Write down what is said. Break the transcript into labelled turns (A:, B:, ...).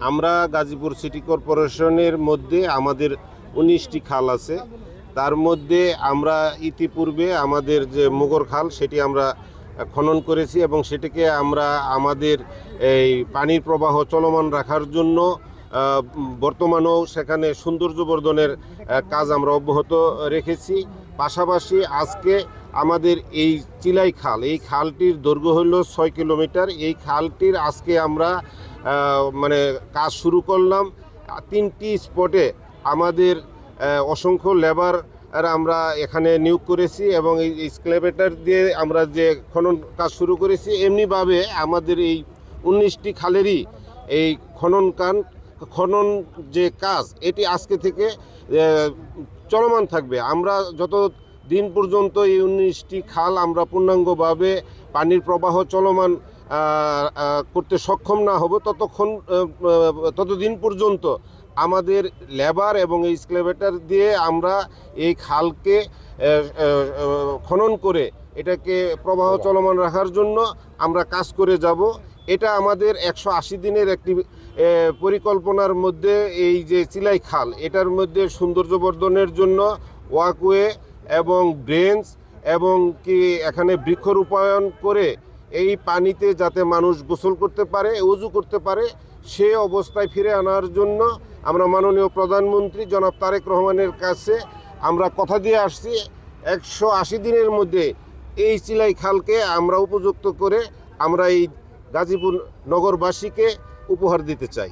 A: আমরা গাজীপুর সিটি কর্পোরেশনের মধ্যে আমাদের 19টি খাল আছে। তার মধ্যে আমরা ইতিপূর্বে আমাদের যে মুগর খাল সেটি আমরা খনন করেছি এবং সেটিকে আমরা আমাদের এই পানির প্রবাহ চলমান রাখার জন্য বর্তমানেও সেখানে সৌন্দর্যবর্ধনের কাজ আমরা অব্যাহত রেখেছি। পাশাপাশি আজকে আমাদের এই চিলাই খাল, এই খালটির দৈর্ঘ্য হলো 6 কিলোমিটার। এই খালটির আজকে আমরা কাজ শুরু করলাম। 3টি স্পটে আমাদের অসংখ্য লেবার আমরা এখানে নিয়োগ করেছি এবং এই এক্সক্যাভেটর দিয়ে আমরা যে খনন কাজ শুরু করেছি। এমনিভাবে আমাদের এই 19টি খালেরই এই খনন যে কাজ এটি আজকে থেকে চলমান থাকবে। আমরা যত দিন পর্যন্ত এই 19টি খাল আমরা পূর্ণাঙ্গভাবে পানির প্রবাহ চলমান করতে সক্ষম না হব ততদিন পর্যন্ত আমাদের লেবার এবং এই এক্সক্যাভেটর দিয়ে আমরা এই খালকে খনন করে এটাকে প্রবাহ চলমান রাখার জন্য আমরা কাজ করে যাব। এটা আমাদের 180 দিনের একটি পরিকল্পনার মধ্যে এই যে চিলাই খাল, এটার মধ্যে সৌন্দর্যবর্ধনের জন্য ওয়াকওয়ে এবং ব্রেঞ্চ এবং কি এখানে বৃক্ষরোপণ করে এই পানিতে যাতে মানুষ গোসল করতে পারে, উজু করতে পারে, সে অবস্থায় ফিরে আনার জন্য আমরা মাননীয় প্রধানমন্ত্রী জনাব তারেক রহমানের কাছে আমরা কথা দিয়ে আসছি। 180 দিনের মধ্যে এই চিলাই খালকে আমরা উপযুক্ত করে আমরা এই গাজীপুর নগরবাসীকে উপহার দিতে চাই।